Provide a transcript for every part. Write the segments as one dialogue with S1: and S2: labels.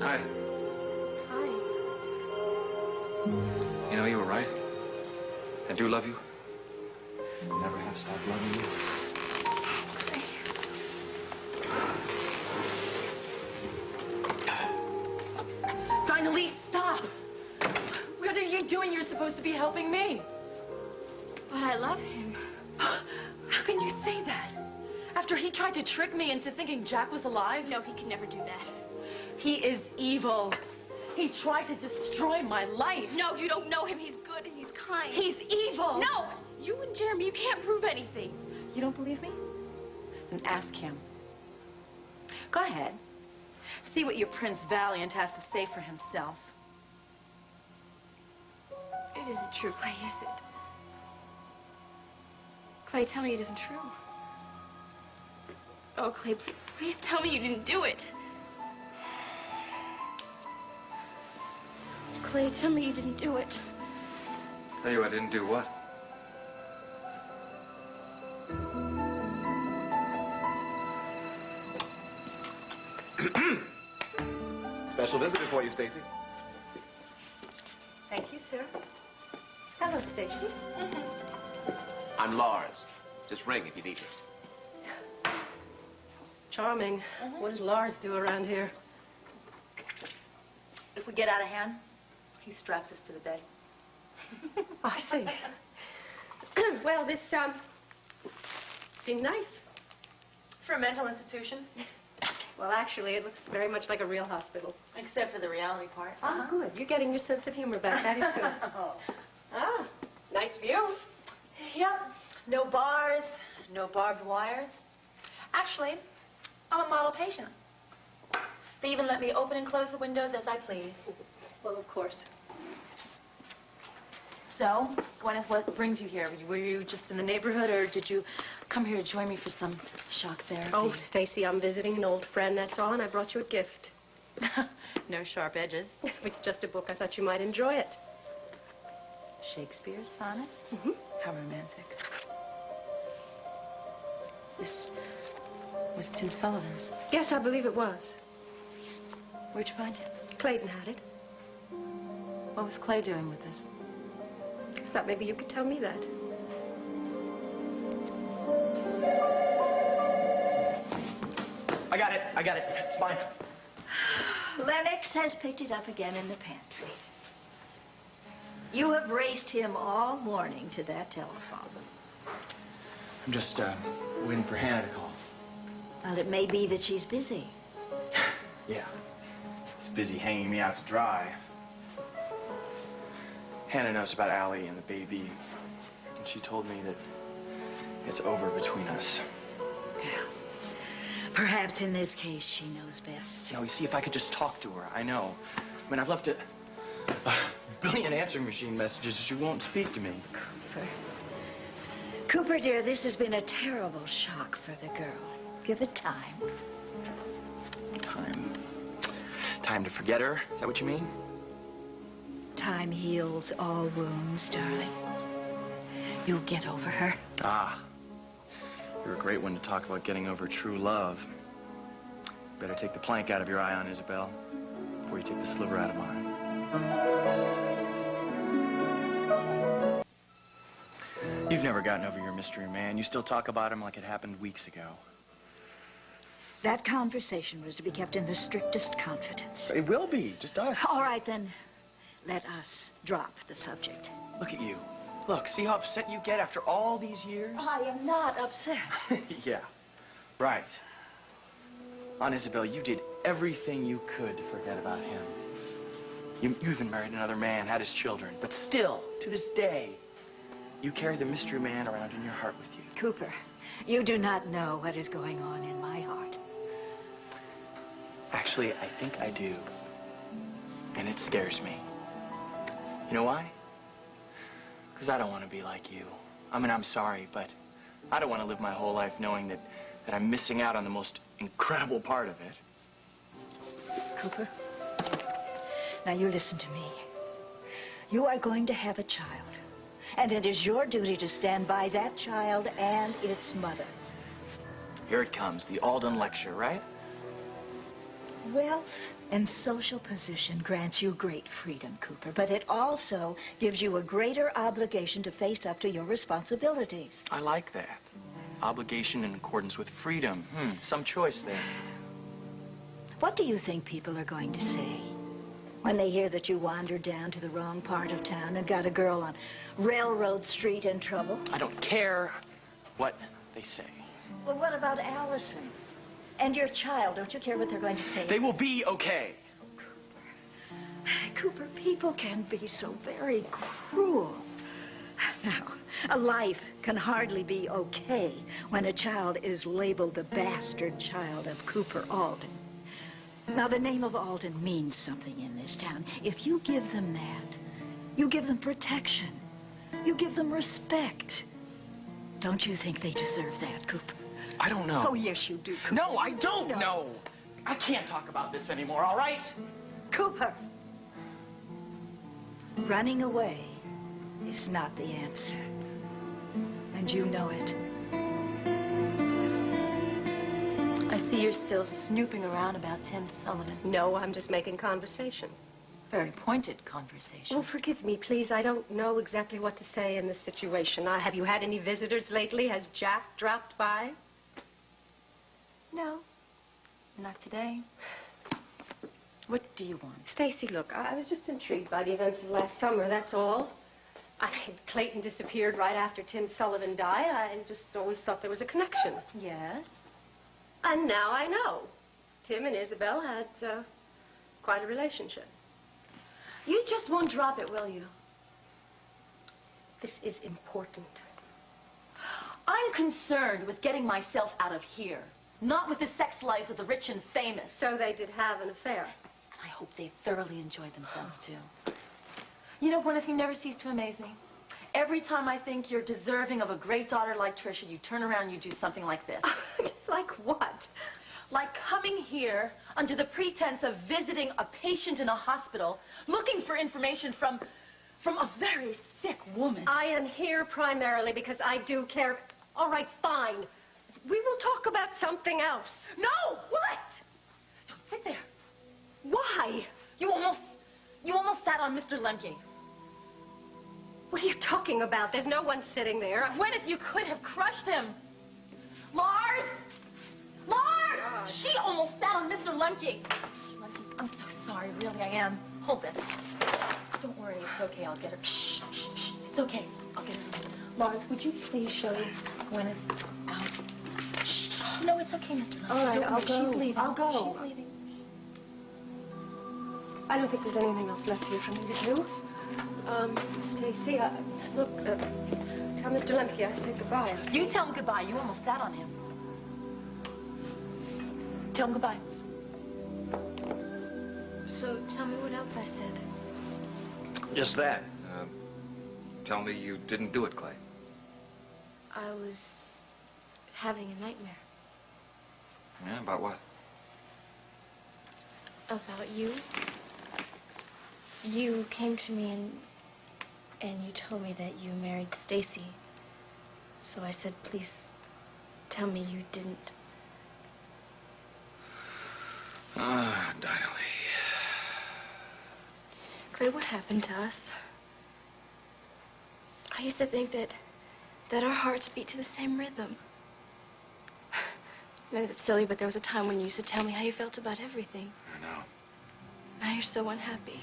S1: Hi.
S2: Hi.
S1: You know, you were right. I do love you. Never have stopped loving you.
S2: Finally, stop! What are you doing? You're supposed to be helping me.
S3: But I love him.
S2: How can you say that? After he tried to trick me into thinking Jack was alive?
S3: No, he can never do that.
S2: He is evil. He tried to destroy my life.
S3: No, you don't know him. He's good and he's kind.
S2: He's evil.
S3: No! You and Jeremy, you can't prove anything.
S2: You don't believe me? Then ask him. Go ahead. See what your Prince Valiant has to say for himself.
S3: It isn't true, Clay, is it? Clay, tell me it isn't true. Oh, Clay, please tell me you didn't do it. Clay, tell me you didn't do it.
S1: Tell you I didn't do what?
S4: Special visitor for you, Stacy.
S2: Thank you, sir. Hello, Stacy.
S4: I'm Lars. Just ring if you need me.
S5: Charming. What does Lars do around here?
S2: If we get out of hand, he straps us to the bed.
S5: I see. Well, this, seems nice.
S2: For a mental institution?
S5: Well, actually, it looks very much like a real hospital.
S2: Except for the reality part.
S5: Ah, good. You're getting your sense of humor back. That is good. Ah, nice view.
S2: Yep. No bars, no barbed wires. Actually, I'm a model patient. They even let me open and close the windows as I please.
S5: Well, of course.
S2: So, Gwyneth, what brings you here? Were you just in the neighborhood, or did you come here to join me for some shock therapy?
S5: Oh, Stacy, I'm visiting an old friend, that's all, and I brought you a gift.
S2: No sharp edges.
S5: It's just a book. I thought you might enjoy it.
S2: Shakespeare's sonnet?
S5: Mm-hmm.
S2: How romantic. This was Tim Sullivan's.
S5: Yes, I believe it was.
S2: Where'd you find it?
S5: Clayton had it.
S2: What was Clay doing with this?
S5: I thought maybe you could tell me that.
S6: I got it. It's fine.
S7: Lennox has picked it up again in the pantry. You have raced him all morning to that telephone.
S6: I'm just, waiting for Hannah to call.
S7: Well, it may be that she's busy.
S6: Yeah. She's busy hanging me out to dry. Hannah knows about Allie and the baby, and she told me that it's over between us.
S7: Well, perhaps in this case she knows best.
S6: You know, you see, if I could just talk to her, I know. I mean, I've left a billion answering machine messages. She won't speak to me.
S7: Cooper. Cooper, dear, this has been a terrible shock for the girl. Give it time.
S6: Time to forget her? Is that what you mean?
S7: Time heals all wounds, darling. You'll get over her.
S6: Ah. You're a great one to talk about getting over true love. Better take the plank out of your eye on Isabel before you take the sliver out of mine. You've never gotten over your mystery man. You still talk about him like it happened weeks ago.
S7: That conversation was to be kept in the strictest confidence.
S6: It will be. Just us.
S7: All right, then. Let us drop the subject.
S6: Look at you. Look, see how upset you get after all these years?
S7: I am not upset.
S6: Yeah, right. Aunt Isabel, you did everything you could to forget about him. You even married another man, had his children. But still, to this day, you carry the mystery man around in your heart with you.
S7: Cooper, you do not know what is going on in my heart.
S6: Actually, I think I do. And it scares me. You know why? Because I don't want to be like you. I mean, I'm sorry, but I don't want to live my whole life knowing that I'm missing out on the most incredible part of it.
S7: Cooper, now you listen to me. You are going to have a child, and it is your duty to stand by that child and its mother.
S6: Here it comes, the Alden lecture, right?
S7: Wealth and social position grants you great freedom, Cooper, but it also gives you a greater obligation to face up to your responsibilities.
S6: I like that. Obligation in accordance with freedom. Some choice there.
S7: What do you think people are going to say when they hear that you wandered down to the wrong part of town and got a girl on Railroad Street in trouble?
S6: I don't care what they say.
S7: Well, what about Allison? And your child? Don't you care what they're going to say?
S6: They will be okay.
S7: Cooper, people can be so very cruel. Now, a life can hardly be okay when a child is labeled the bastard child of Cooper Alden. Now, the name of Alden means something in this town. If you give them that, you give them protection. You give them respect. Don't you think they deserve that, Cooper?
S6: I don't know.
S7: Oh, yes, you do, Cooper.
S6: No, I don't know. I can't talk about this anymore, all right?
S7: Cooper! Running away is not the answer. And you know it.
S2: I see you're still snooping around about Tim Sullivan.
S5: No, I'm just making conversation.
S2: Very pointed conversation.
S5: Oh, forgive me, please. I don't know exactly what to say in this situation. Have you had any visitors lately? Has Jack dropped by?
S2: No, not today. What do you want?
S5: Stacy, look, I was just intrigued by the events of last summer, that's all. I mean, Clayton disappeared right after Tim Sullivan died. I just always thought there was a connection.
S2: Yes?
S5: And now I know. Tim and Isabel had quite a relationship.
S2: You just won't drop it, will you?
S5: This is important.
S2: I'm concerned with getting myself out of here, not with the sex lives of the rich and famous.
S5: So they did have an affair.
S2: I hope they thoroughly enjoyed themselves, too. You know, one thing never ceased to amaze me. Every time I think you're deserving of a great daughter like Tricia, you turn around and you do something like this.
S5: Like what?
S2: Like coming here under the pretense of visiting a patient in a hospital, looking for information from a very sick woman.
S5: I am here primarily because I do care. All right, fine. We will talk about something else.
S2: No! What? Don't sit there.
S5: Why?
S2: You almost sat on Mr. Lemke.
S5: What are you talking about? There's no one sitting there.
S2: Gwyneth, you could have crushed him. Lars! Lars! She almost sat on Mr. Lemke. I'm so sorry, really, I am. Hold this. Don't worry, it's okay, I'll get her. Shh, shh, shh. It's okay, I'll get her. Lars, would you please show Gwyneth out? Shh, shh. No, it's okay, Mr. Lemke.
S5: All right,
S2: Don't
S5: I'll
S2: worry,
S5: go.
S2: She's leaving.
S5: I'll go.
S2: She's leaving.
S5: I don't think there's anything else left here for me to do. Stacy, look, tell Mr. Lemke I said goodbye.
S2: You tell him goodbye. You almost sat on him. Tell him goodbye.
S3: So tell me what else I said.
S1: Just that. Tell me you didn't do it, Clay.
S3: I was having a nightmare
S1: Yeah, about what?
S3: about you. You came to me and you told me that you married Stacy. So I said, please tell me you didn't.
S1: Ah, Diley.
S3: Clay, what happened to us? I used to think that our hearts beat to the same rhythm. Maybe that's silly, but there was a time when you used to tell me how you felt about everything.
S1: I know.
S3: Now you're so unhappy.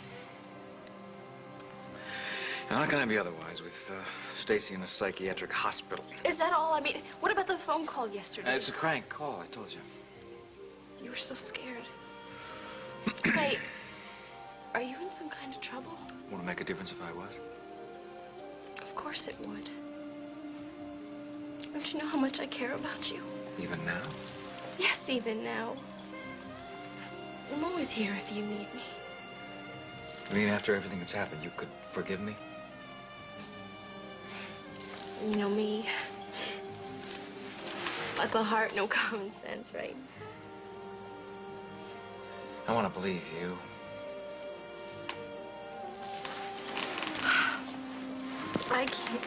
S1: And how can I be otherwise with Stacy in a psychiatric hospital?
S3: Is that all? I mean, what about the phone call yesterday?
S1: It's a crank call, I told you.
S3: You were so scared. Clay, are you in some kind of trouble?
S1: Would it make a difference if I was?
S3: Of course it would. Don't you know how much I care about you?
S1: Even now?
S3: Yes, even now. I'm always here if you need me.
S1: You mean after everything that's happened, you could forgive me?
S3: You know me. Lots of heart, no common sense, right?
S1: I want to believe you.
S3: I can't.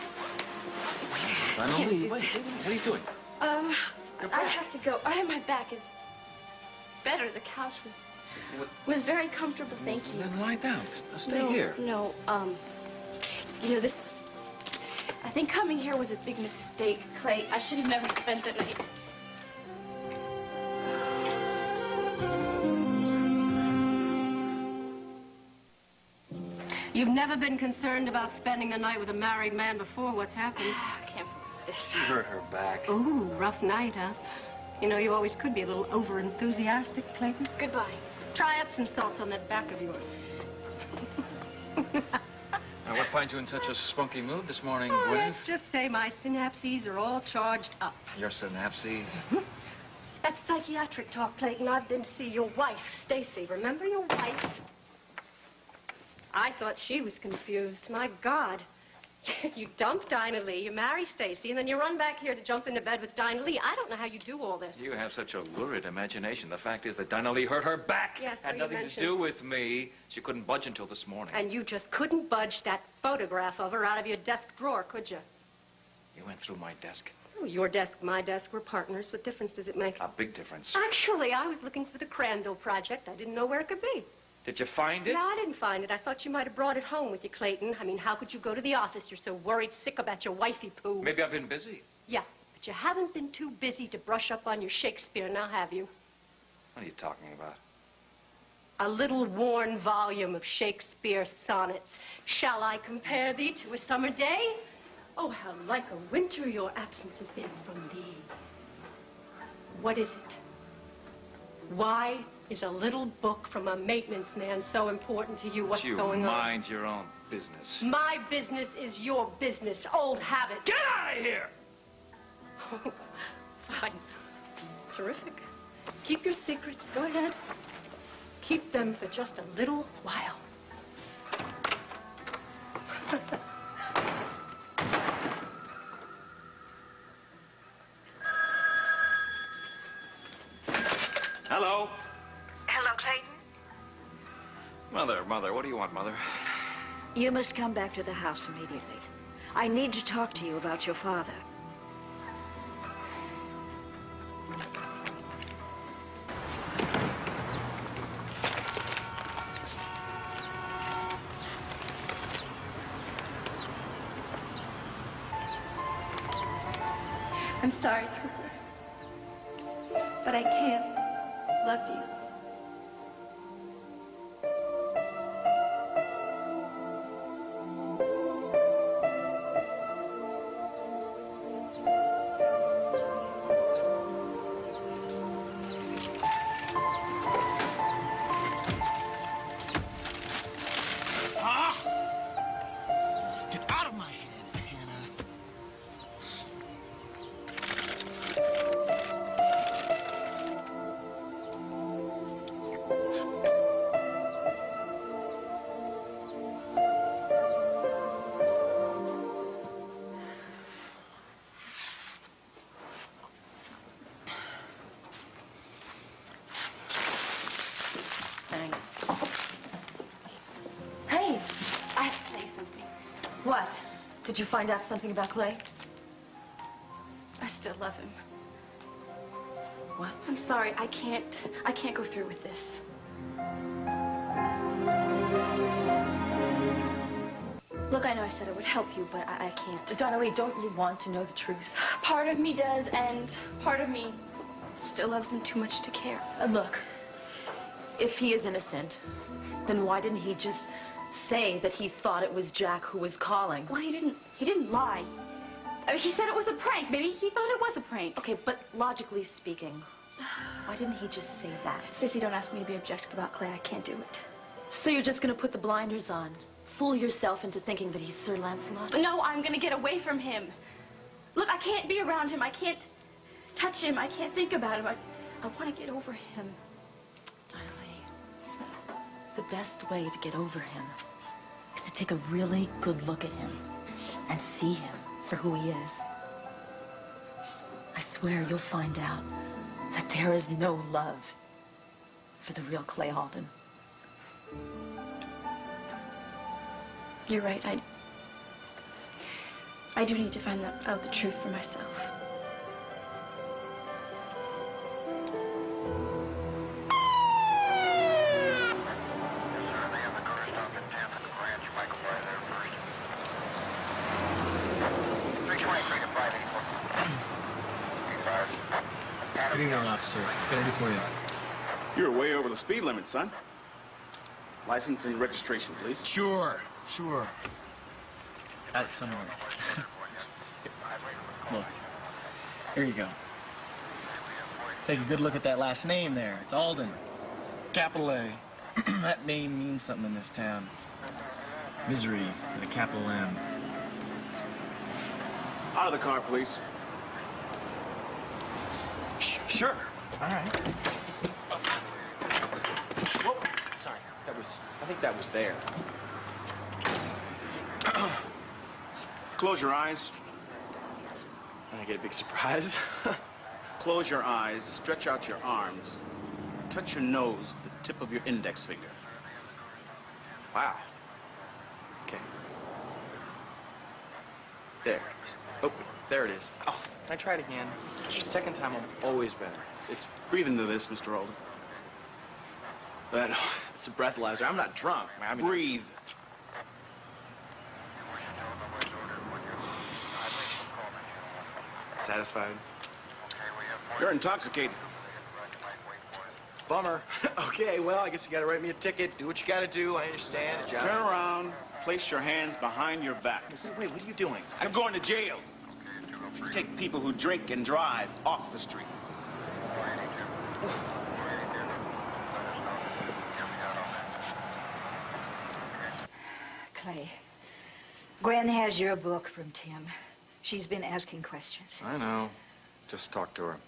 S1: Wait, what are you doing?
S3: I have to go. My back is better. The couch was very comfortable, thank you.
S1: Then lie down. Stay here.
S3: No, you know, this... I think coming here was a big mistake, Clay. I should have never spent the night.
S5: You've never been concerned about spending the night with a married man before. What's happened?
S3: I can't believe this.
S1: She hurt her back.
S5: Ooh, rough night, huh? You know, you always could be a little over-enthusiastic, Clayton.
S3: Goodbye.
S5: Try Epsom salts on that back of yours.
S1: Now, what finds you in such a spunky mood this morning,
S5: Oh,
S1: Gwyneth?
S5: let's just say my synapses are all charged up.
S1: Your synapses?
S5: That's psychiatric talk, Clayton. I've been to see your wife, Stacy. Remember your wife? I thought she was confused. My God. You dump Dinah Lee, you marry Stacy, and then you run back here to jump into bed with Dinah Lee. I don't know how you do all this.
S1: You have such a lurid imagination. The fact is that Dinah Lee hurt her back.
S5: Yes, so
S1: had
S5: you
S1: nothing to
S5: mentioned.
S1: do with me. She couldn't budge until this morning.
S5: And you just couldn't budge that photograph of her out of your desk drawer, could you?
S1: You went through my desk.
S5: Oh, your desk, my desk, we're partners. What difference does it make?
S1: A big difference.
S5: Actually, I was looking for the Crandall project. I didn't know where it could be.
S1: Did you find it?
S5: No, I didn't find it. I thought you might have brought it home with you, Clayton. I mean, how could you go to the office? You're so worried sick about your wifey poo.
S1: Maybe I've been busy.
S5: Yeah, but you haven't been too busy to brush up on your Shakespeare, now have you?
S1: What are you talking about?
S5: A little worn volume of Shakespeare sonnets. Shall I compare thee to a summer day? Oh, how like a winter your absence has been from thee. What is it? Why is a little book from a maintenance man so important to you? What's going on?
S1: You mind your own business.
S5: My business is your business. Old habit.
S1: Get out of here!
S5: Fine. Terrific. Keep your secrets. Go ahead. Keep them for just a little while.
S1: Hello?
S7: Hello, Clayton.
S1: Mother, what do you want, Mother?
S7: You must come back to the house immediately. I need to talk to you about your father.
S3: I'm sorry, Cooper. But I can't love you.
S8: Get out of my head, Hannah.
S3: Thanks. Hey, I have to tell you something.
S2: What? Did you find out something about Clay?
S3: I still love him.
S2: What?
S3: I'm sorry, I can't go through with this. Look, I know I said it would help you, but I can't.
S2: Donna Lee, don't you want to know the truth?
S3: Part of me does, and part of me still loves him too much to care.
S2: Look, if he is innocent, then why didn't he just say that he thought it was Jack who was calling?
S3: Well, he didn't lie. I mean, he said it was a prank. Maybe he thought it was a prank.
S2: Okay, but logically speaking, why didn't he just say that?
S3: Stacey, don't ask me to be objective about Clay. I can't do it.
S2: So you're just gonna put the blinders on, fool yourself into thinking that he's Sir Lancelot?
S3: No, I'm gonna get away from him. Look, I can't be around him. I can't touch him. I can't think about him. I want to get over him.
S2: Darling, the best way to get over him is to take a really good look at him and see him for who he is. I swear you'll find out that there is no love for the real Clay Alden.
S3: You're right. I do need to find out the truth for myself.
S6: Good evening, officer. What can I do for you?
S9: You're way over the speed limit, son. License and registration, please.
S6: Sure. Got it somewhere. Look. Here you go. Take a good look at that last name there. It's Alden. Capital A. That name means something in this town. Misery with a capital M.
S9: Out of the car, please.
S6: Sure. All right. Whoa. Sorry. I think that was there.
S9: Close your eyes.
S6: I get a big surprise.
S9: Close your eyes, stretch out your arms. Touch your nose with the tip of your index finger.
S6: Wow. Okay. There. Oh, there it is. Oh, can I try it again? Second time, I'm always better.
S9: Breathe into this, Mr. Alden.
S6: But it's a breathalyzer. I'm not drunk. I mean,
S9: Breathe.
S6: Satisfied?
S9: You're intoxicated.
S6: Bummer. Okay, well, I guess you gotta write me a ticket. Do what you gotta do. I understand. A job.
S9: Turn around. Place your hands behind your back.
S6: Wait, what are you doing?
S9: I'm going to jail. Take people who drink and drive off the streets.
S7: Clay, Gwen has your book from Tim. She's been asking questions.
S1: I know. Just talk to her.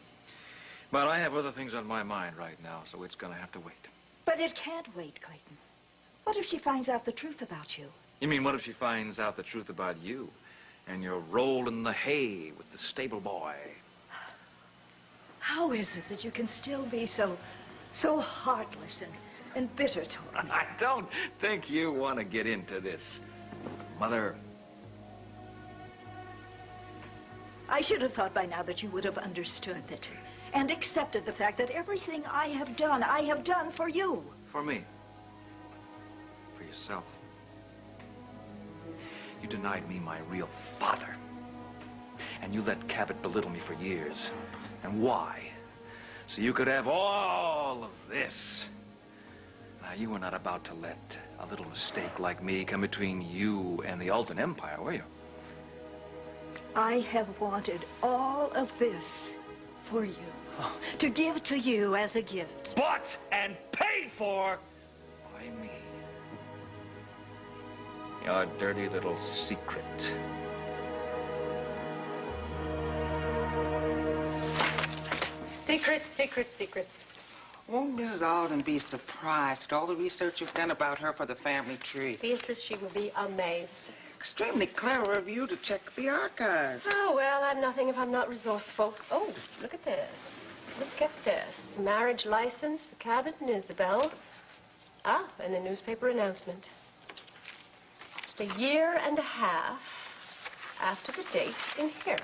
S1: But I have other things on my mind right now, so it's gonna have to wait.
S7: But it can't wait, Clayton. What if she finds out the truth about you?
S1: You mean, what if she finds out the truth about you? And you're rolling the hay with the stable boy?
S7: How is it that you can still be so heartless and bitter toward me?
S1: I don't think you want to get into this, Mother.
S7: I should have thought by now that you would have understood that and accepted the fact that everything I have done for you.
S1: For me. For yourself. You denied me my real father. And you let Cabot belittle me for years. And why? So you could have all of this. Now, you were not about to let a little mistake like me come between you and the Alden Empire, were you?
S7: I have wanted all of this for you. To give to you as a gift.
S1: Bought and paid for by me. Your dirty little secret.
S5: Secrets.
S10: Won't Mrs. Alden be surprised at all the research you've done about her for the family tree?
S5: Beatrice, she will be amazed.
S10: Extremely clever of you to check the archives.
S5: Oh, well, I'm nothing if I'm not resourceful. Oh, look at this. Look at this. Marriage license for Cabot and Isabel. Ah, and the newspaper announcement. Just a year and a half after the date in here.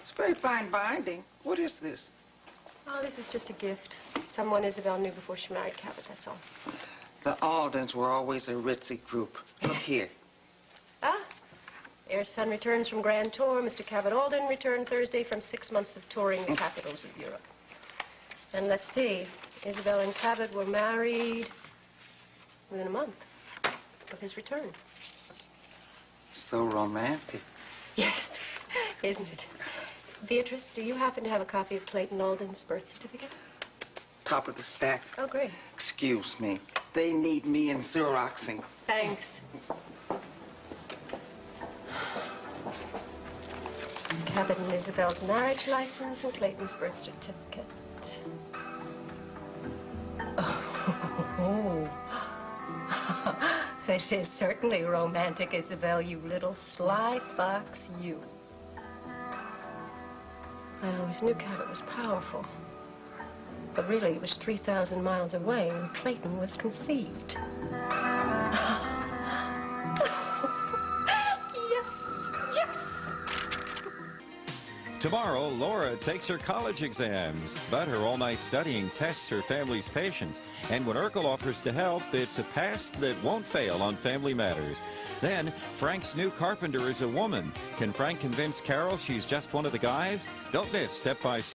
S10: It's very fine binding. What is this?
S5: Oh, this is just a gift. Someone Isabel knew before she married Cabot, that's all.
S10: The Aldens were always a ritzy group. Look here.
S5: Ah, heir son returns from grand tour. Mr. Cabot Alden returned Thursday from 6 months of touring the capitals of Europe. And let's see, Isabel and Cabot were married within a month of his return.
S10: So romantic.
S5: Yes, isn't it? Beatrice, do you happen to have a copy of Clayton Alden's birth certificate?
S10: Top of the stack.
S5: Oh, great.
S10: Excuse me. They need me in Xeroxing.
S5: Thanks. Cabot and Isabel's marriage license and Clayton's birth certificate. Oh. This is certainly romantic, Isabel, you little sly fox, you. I always knew Cabot was powerful. But really, it was 3,000 miles away when Clayton was conceived.
S11: Tomorrow, Laura takes her college exams, but her all-night studying tests her family's patience. And when Urkel offers to help, it's a pass that won't fail on Family Matters. Then, Frank's new carpenter is a woman. Can Frank convince Carol she's just one of the guys? Don't miss Step by Step.